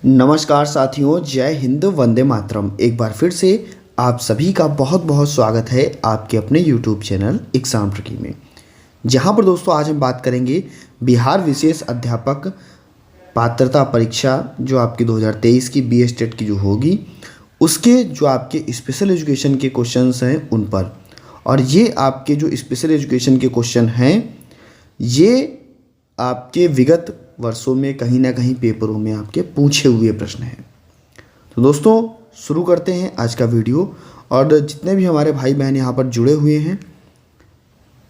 नमस्कार साथियों, जय हिंद, वंदे मातरम। एक बार फिर से आप सभी का बहुत बहुत स्वागत है आपके अपने YouTube चैनल एग्जाम ट्रिकी में, जहां पर दोस्तों आज हम बात करेंगे बिहार विशेष अध्यापक पात्रता परीक्षा जो आपकी 2023 की बी स्टेट की जो होगी, उसके जो आपके स्पेशल एजुकेशन के क्वेश्चंस हैं उन पर। और ये आपके जो स्पेशल एजुकेशन के क्वेश्चन हैं, ये आपके विगत वर्षों में कहीं ना कहीं पेपरों में आपके पूछे हुए प्रश्न हैं। तो दोस्तों शुरू करते हैं आज का वीडियो। और जितने भी हमारे भाई बहन यहाँ पर जुड़े हुए हैं,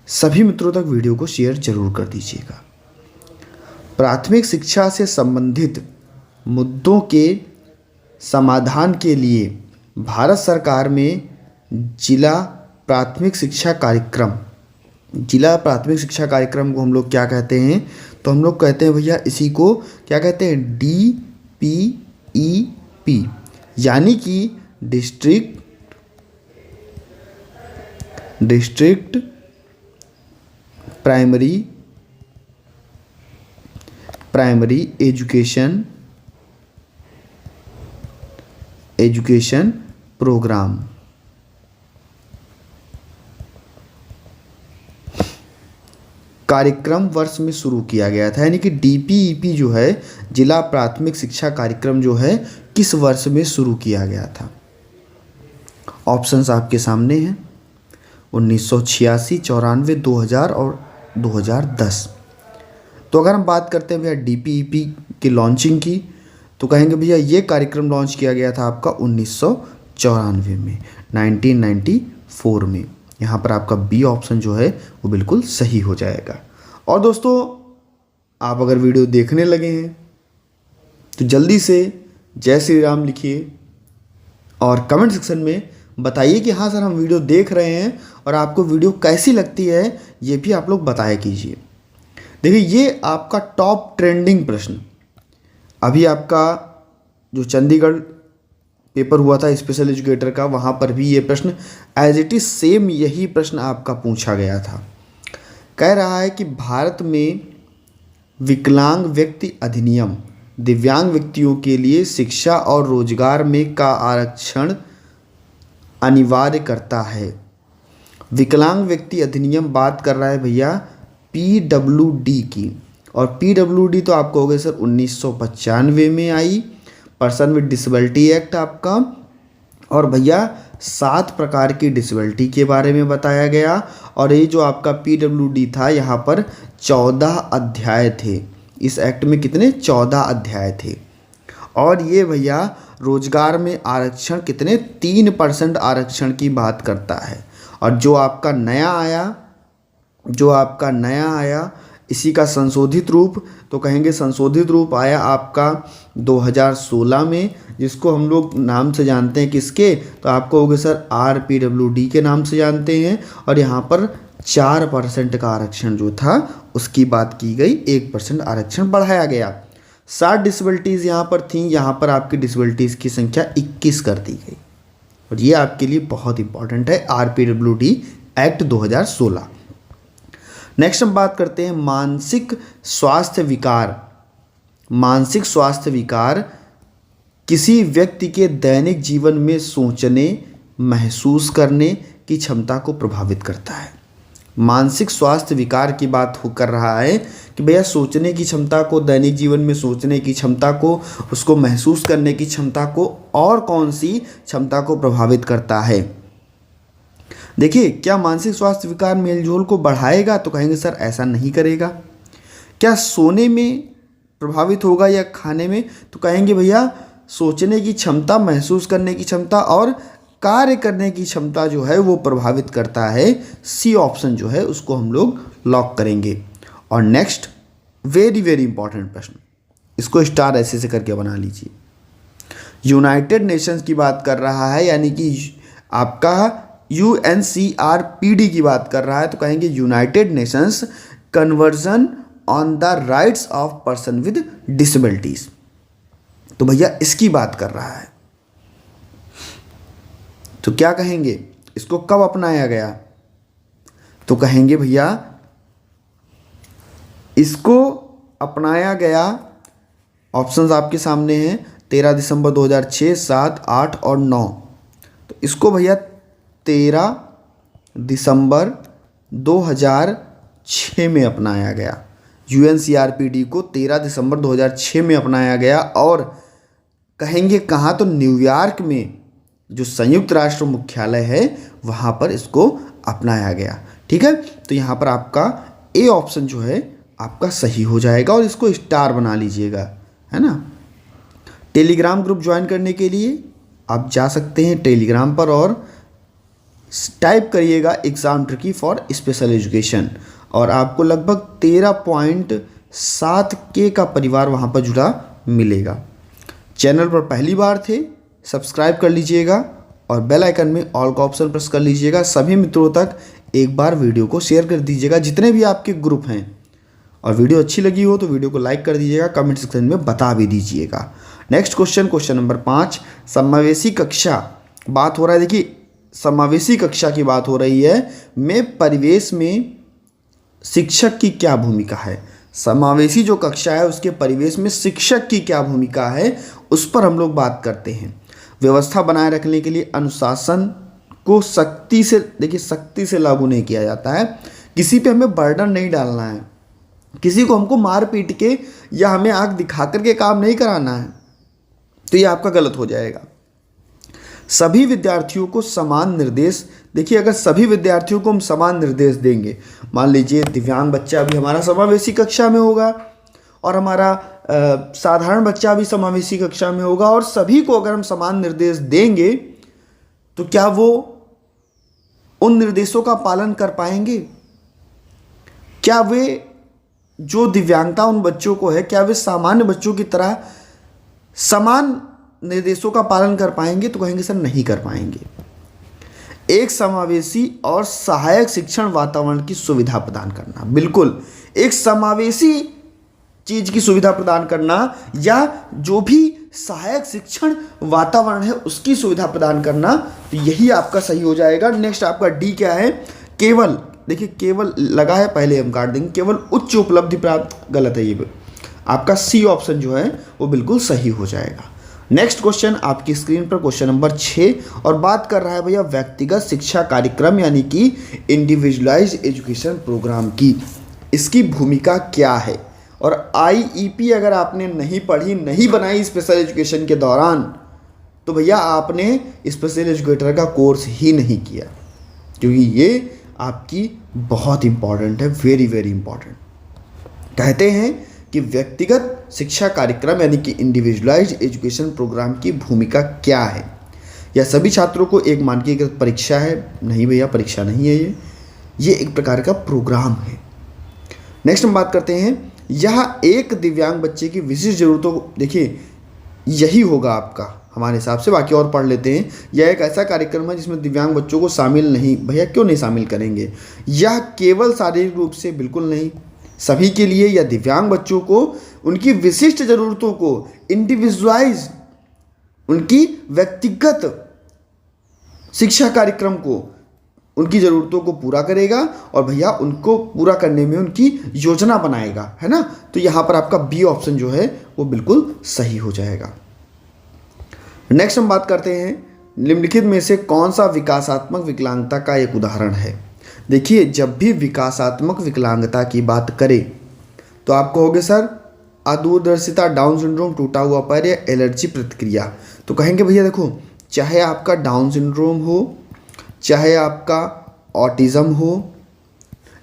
सभी मित्रों तक वीडियो को शेयर जरूर कर दीजिएगा। प्राथमिक शिक्षा से संबंधित मुद्दों के समाधान के लिए भारत सरकार में जिला प्राथमिक शिक्षा कार्यक्रम को हम लोग क्या कहते हैं? तो हम लोग कहते हैं भैया इसी को क्या कहते हैं? DPEP, यानी कि डिस्ट्रिक्ट प्राइमरी एजुकेशन प्रोग्राम। कार्यक्रम वर्ष में शुरू किया गया था, यानी कि DPEP जो है, जिला प्राथमिक शिक्षा कार्यक्रम जो है, किस वर्ष में शुरू किया गया था? ऑप्शंस आपके सामने हैं, 1986, 94, 2000 और 2010। तो अगर हम बात करते हैं भैया DPEP की लॉन्चिंग की, तो कहेंगे भैया ये कार्यक्रम लॉन्च किया गया था आपका 1994 में, 1994 में। यहाँ पर आपका बी ऑप्शन जो है वो बिल्कुल सही हो जाएगा। और दोस्तों आप अगर वीडियो देखने लगे हैं तो जल्दी से जय श्री राम लिखिए और कमेंट सेक्शन में बताइए कि हाँ सर हम वीडियो देख रहे हैं और आपको वीडियो कैसी लगती है, ये भी आप लोग बताया कीजिए। देखिए ये आपका टॉप ट्रेंडिंग प्रश्न, अभी आपका जो चंडीगढ़ पेपर हुआ था स्पेशल एजुकेटर का, वहाँ पर भी ये प्रश्न एज इट इज सेम यही प्रश्न आपका पूछा गया था। कह रहा है कि भारत में विकलांग व्यक्ति अधिनियम दिव्यांग व्यक्तियों के लिए शिक्षा और रोजगार में का आरक्षण अनिवार्य करता है। विकलांग व्यक्ति अधिनियम बात कर रहा है भैया PWD की, और PWD तो आपको हो गया सर 1995 में आई, पर्सन विद डिसेबिलिटी एक्ट आपका। और भैया 7 प्रकार की डिसेबिलिटी के बारे में बताया गया। और ये जो आपका PWD था, यहाँ पर 14 अध्याय थे। इस एक्ट में कितने? 14 अध्याय थे। और ये भैया रोजगार में आरक्षण कितने? 3% आरक्षण की बात करता है। और जो आपका नया आया इसी का संशोधित रूप, तो कहेंगे संशोधित रूप आया आपका 2016 में, जिसको हम लोग नाम से जानते हैं किसके? तो आपको होगा सर RPWD के नाम से जानते हैं। और यहाँ पर 4% का आरक्षण जो था उसकी बात की गई, 1% आरक्षण बढ़ाया गया। 60 डिसेबिलिटीज़ यहाँ पर थी, यहाँ पर आपकी डिसेबिलिटीज़ की संख्या 21 कर दी गई। और ये आपके लिए बहुत इंपॉर्टेंट है, RPWD एक्ट 2016। नेक्स्ट हम बात करते हैं मानसिक स्वास्थ्य विकार किसी व्यक्ति के दैनिक जीवन में सोचने, महसूस करने की क्षमता को प्रभावित करता है। मानसिक स्वास्थ्य विकार की बात कर रहा है कि भैया सोचने की क्षमता को, दैनिक जीवन में सोचने की क्षमता को, उसको महसूस करने की क्षमता को, और कौन सी क्षमता को प्रभावित करता है? देखिए, क्या मानसिक स्वास्थ्य विकार मेलजोल को बढ़ाएगा? तो कहेंगे सर ऐसा नहीं करेगा। क्या सोने में प्रभावित होगा या खाने में? तो कहेंगे भैया सोचने की क्षमता, महसूस करने की क्षमता और कार्य करने की क्षमता जो है वो प्रभावित करता है। सी ऑप्शन जो है उसको हम लोग लॉक करेंगे। और नेक्स्ट वेरी वेरी इंपॉर्टेंट प्रश्न, इसको स्टार ऐसे से करके बना लीजिए। यूनाइटेड नेशंस की बात कर रहा है, यानी कि आपका UNCRPD की बात कर रहा है। तो कहेंगे United Nations conversion on the rights of person with disabilities. तो भैया इसकी बात कर रहा है। तो क्या कहेंगे, इसको कब अपनाया गया? तो कहेंगे भैया इसको अपनाया गया, ऑप्शंस आपके सामने हैं, 13 दिसंबर 2006, 7, 8 और 9। तो इसको भैया 13 दिसंबर 2006 में अपनाया गया। UNCRPD को 13 दिसंबर 2006 में अपनाया गया। और कहेंगे कहाँ, तो न्यूयॉर्क में जो संयुक्त राष्ट्र मुख्यालय है वहाँ पर इसको अपनाया गया। ठीक है, तो यहाँ पर आपका ए ऑप्शन जो है आपका सही हो जाएगा और इसको स्टार बना लीजिएगा, है ना। टेलीग्राम ग्रुप ज्वाइन करने के लिए आप जा सकते हैं टेलीग्राम पर और टाइप करिएगा exam tricky for special education और आपको लगभग 13.7K का परिवार वहाँ पर जुड़ा मिलेगा। चैनल पर पहली बार थे, सब्सक्राइब कर लीजिएगा और बेल आइकन में ऑल का ऑप्शन प्रेस कर लीजिएगा। सभी मित्रों तक एक बार वीडियो को शेयर कर दीजिएगा जितने भी आपके ग्रुप हैं, और वीडियो अच्छी लगी हो तो वीडियो को लाइक कर दीजिएगा, कमेंट सेक्शन में बता भी दीजिएगा। नेक्स्ट क्वेश्चन नंबर 5, समावेशी कक्षा बात हो रहा है। देखिए समावेशी कक्षा की बात हो रही है, में परिवेश में शिक्षक की क्या भूमिका है। समावेशी जो कक्षा है उसके परिवेश में शिक्षक की क्या भूमिका है, उस पर हम लोग बात करते हैं। व्यवस्था बनाए रखने के लिए अनुशासन को सख्ती से, देखिए सख्ती से लागू नहीं किया जाता है। किसी पे हमें बर्डन नहीं डालना है, किसी को हमको मार पीट के या हमें आंख दिखा करके काम नहीं कराना है, तो ये आपका गलत हो जाएगा। सभी विद्यार्थियों को समान निर्देश, देखिए अगर सभी विद्यार्थियों को हम समान निर्देश देंगे, मान लीजिए दिव्यांग बच्चा भी हमारा समावेशी कक्षा में होगा और हमारा साधारण बच्चा भी समावेशी कक्षा में होगा, और सभी को अगर हम समान निर्देश देंगे तो क्या वो उन निर्देशों का पालन कर पाएंगे? क्या वे जो दिव्यांगता उन बच्चों को है, क्या वे सामान्य बच्चों की तरह समान निर्देशों का पालन कर पाएंगे? तो कहेंगे सर नहीं कर पाएंगे। एक समावेशी और सहायक शिक्षण वातावरण की सुविधा प्रदान करना, बिल्कुल एक समावेशी चीज की सुविधा प्रदान करना या जो भी सहायक शिक्षण वातावरण है उसकी सुविधा प्रदान करना, तो यही आपका सही हो जाएगा। नेक्स्ट आपका डी क्या है, केवल, देखिए केवल लगा है, पहले हम काट देंगे, केवल उच्च उपलब्धि प्राप्त, गलत है ये, आपका सी ऑप्शन जो है वो बिल्कुल सही हो जाएगा। नेक्स्ट क्वेश्चन आपकी स्क्रीन पर क्वेश्चन नंबर 6 और बात कर रहा है भैया व्यक्तिगत शिक्षा कार्यक्रम यानी कि इंडिविजुअलाइज्ड एजुकेशन प्रोग्राम की, इसकी भूमिका क्या है। और IEP अगर आपने नहीं पढ़ी, नहीं बनाई स्पेशल एजुकेशन के दौरान, तो भैया आपने स्पेशल एजुकेटर का कोर्स ही नहीं किया, क्योंकि ये आपकी बहुत इंपॉर्टेंट है, वेरी वेरी इंपॉर्टेंट। कहते हैं कि व्यक्तिगत शिक्षा कार्यक्रम यानी कि इंडिविजुअलाइज्ड एजुकेशन प्रोग्राम की भूमिका क्या है। यह सभी छात्रों को एक मानकीकृत परीक्षा है? नहीं भैया, परीक्षा नहीं है ये एक प्रकार का प्रोग्राम है। नेक्स्ट हम बात करते हैं, यह एक दिव्यांग बच्चे की विशिष्ट जरूरतों को, देखिए यही होगा आपका हमारे हिसाब से, बाकी और पढ़ लेते हैं। यह एक ऐसा कार्यक्रम है जिसमें दिव्यांग बच्चों को शामिल नहीं, भैया क्यों नहीं शामिल करेंगे। यह केवल शारीरिक रूप से, बिल्कुल नहीं, सभी के लिए या दिव्यांग बच्चों को उनकी विशिष्ट ज़रूरतों को इंडिविजुअलाइज, उनकी व्यक्तिगत शिक्षा कार्यक्रम को, उनकी ज़रूरतों को पूरा करेगा और भैया उनको पूरा करने में उनकी योजना बनाएगा, है ना। तो यहाँ पर आपका बी ऑप्शन जो है वो बिल्कुल सही हो जाएगा। नेक्स्ट हम बात करते हैं, निम्नलिखित में से कौन सा विकासात्मक विकलांगता का एक उदाहरण है। देखिए जब भी विकासात्मक विकलांगता की बात करें तो आप कहोगे सर अदूरदर्शिता, डाउन सिंड्रोम, टूटा हुआ पैर या एलर्जी प्रतिक्रिया। तो कहेंगे भैया देखो, चाहे आपका डाउन सिंड्रोम हो, चाहे आपका ऑटिज़म हो,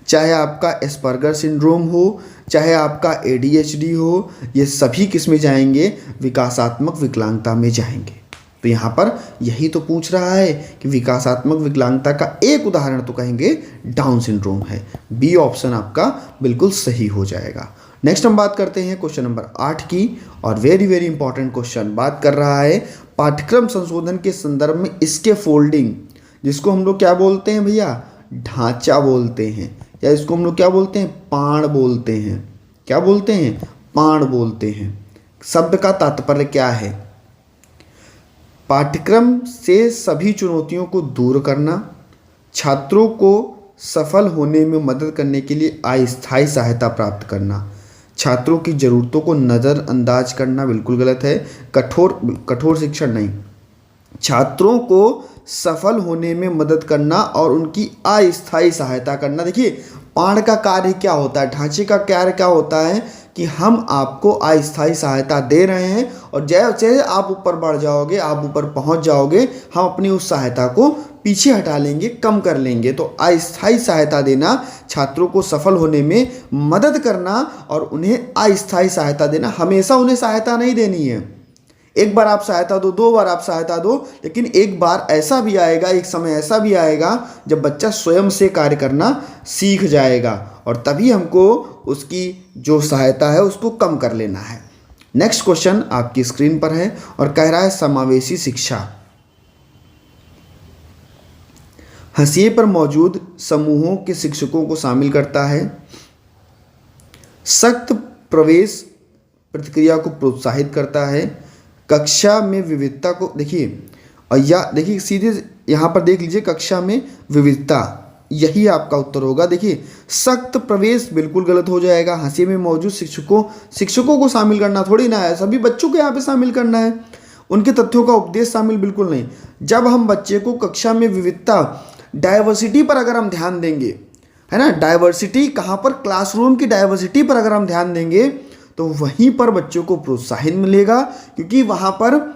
चाहे आपका एस्पर्गर सिंड्रोम हो, चाहे आपका ADHD हो, ये सभी किस में जाएंगे, विकासात्मक विकलांगता में जाएंगे। तो यहाँ पर यही तो पूछ रहा है कि विकासात्मक विकलांगता का एक उदाहरण, तो कहेंगे डाउन सिंड्रोम है। बी ऑप्शन आपका बिल्कुल सही हो जाएगा। नेक्स्ट हम बात करते हैं क्वेश्चन नंबर 8 की, और वेरी वेरी इंपॉर्टेंट क्वेश्चन बात कर रहा है पाठ्यक्रम संशोधन के संदर्भ में इसके फोल्डिंग, जिसको हम लोग क्या बोलते हैं भैया, ढांचा बोलते हैं, या इसको हम लोग क्या बोलते हैं, पाण बोलते हैं। क्या बोलते हैं, पाण बोलते हैं। शब्द का तात्पर्य क्या है, पाठ्यक्रम से सभी चुनौतियों को दूर करना, छात्रों को सफल होने में मदद करने के लिए अस्थायी सहायता प्राप्त करना, छात्रों की ज़रूरतों को नज़रअंदाज करना बिल्कुल गलत है। कठोर शिक्षण नहीं, छात्रों को सफल होने में मदद करना और उनकी अस्थायी सहायता करना। देखिए पाठ का कार्य क्या होता है, ढांचे का कार्य क्या होता है कि हम आपको अस्थायी सहायता दे रहे हैं और जैसे आप ऊपर बढ़ जाओगे, आप ऊपर पहुंच जाओगे, हम अपनी उस सहायता को पीछे हटा लेंगे, कम कर लेंगे। तो अस्थायी सहायता देना, छात्रों को सफल होने में मदद करना और उन्हें अस्थायी सहायता देना। हमेशा उन्हें सहायता नहीं देनी है, एक बार आप सहायता दो, 2 बार आप सहायता दो, लेकिन एक बार ऐसा भी आएगा, एक समय ऐसा भी आएगा जब बच्चा स्वयं से कार्य करना सीख जाएगा और तभी हमको उसकी जो सहायता है उसको कम कर लेना है। नेक्स्ट क्वेश्चन आपकी स्क्रीन पर है और कह रहा है समावेशी शिक्षा हाशिए पर मौजूद समूहों के शिक्षकों को शामिल करता है, सख्त प्रवेश प्रतिक्रिया को प्रोत्साहित करता है, कक्षा में विविधता को देखिए, और या देखिए सीधे यहाँ पर देख लीजिए, कक्षा में विविधता, यही आपका उत्तर होगा। देखिए सख्त प्रवेश बिल्कुल गलत हो जाएगा। हाशिए में मौजूद शिक्षकों को शामिल करना थोड़ी ना है, सभी बच्चों को यहाँ पे शामिल करना है, उनके तथ्यों का उपदेश शामिल बिल्कुल नहीं। जब हम बच्चे को कक्षा में विविधता, डाइवर्सिटी पर अगर हम ध्यान देंगे, है ना, डाइवर्सिटी कहाँ पर, क्लासरूम की डाइवर्सिटी पर अगर हम ध्यान देंगे तो वहीं पर बच्चों को प्रोत्साहन मिलेगा, क्योंकि वहाँ पर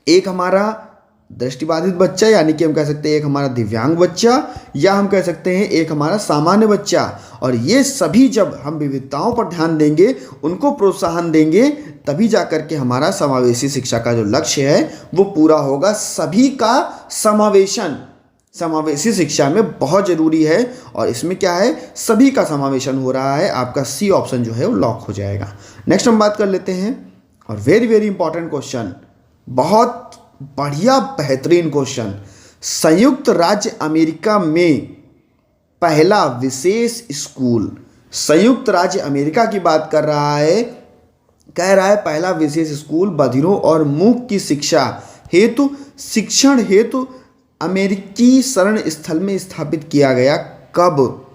एक हमारा दृष्टिबाधित बच्चा, यानी कि हम कह सकते हैं एक हमारा दिव्यांग बच्चा, या हम कह सकते हैं एक हमारा सामान्य बच्चा, और ये सभी जब हम विविधताओं पर ध्यान देंगे, उनको प्रोत्साहन देंगे, तभी जाकर के हमारा समावेशी शिक्षा का जो लक्ष्य है वो पूरा होगा। सभी का समावेशन समावेशी शिक्षा में बहुत ज़रूरी है और इसमें क्या है, सभी का समावेशन हो रहा है। आपका सी ऑप्शन जो है वो लॉक हो जाएगा। नेक्स्ट हम बात कर लेते हैं और वेरी वेरी इंपॉर्टेंट क्वेश्चन, बहुत बढ़िया बेहतरीन क्वेश्चन। संयुक्त राज्य अमेरिका में पहला विशेष स्कूल, संयुक्त राज्य अमेरिका की बात कर रहा है, कह रहा है पहला विशेष स्कूल बधिरों और मूक की शिक्षण हेतु अमेरिकी शरण स्थल में स्थापित किया गया। कब?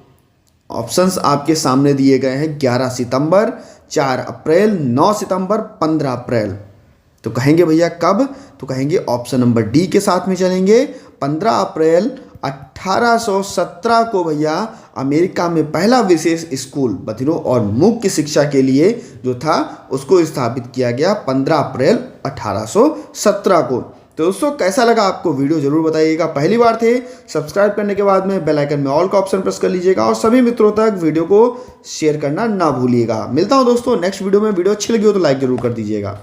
ऑप्शंस आपके सामने दिए गए हैं, 11 सितंबर, 4 अप्रैल, 9 सितंबर, 15 अप्रैल। तो कहेंगे भैया कब, तो कहेंगे ऑप्शन नंबर डी के साथ में चलेंगे। 15 अप्रैल 1817 को भैया अमेरिका में पहला विशेष स्कूल बधिरों और मूक की शिक्षा के लिए जो था उसको स्थापित किया गया 15 अप्रैल 1817 को। तो दोस्तों कैसा लगा आपको वीडियो जरूर बताइएगा। पहली बार थे, सब्सक्राइब करने के बाद में बेल आइकन में ऑल का ऑप्शन प्रेस कर लीजिएगा और सभी मित्रों तक वीडियो को शेयर करना ना भूलिएगा। मिलता हूं दोस्तों नेक्स्ट वीडियो में। वीडियो अच्छी लगी हो तो लाइक जरूर कर दीजिएगा।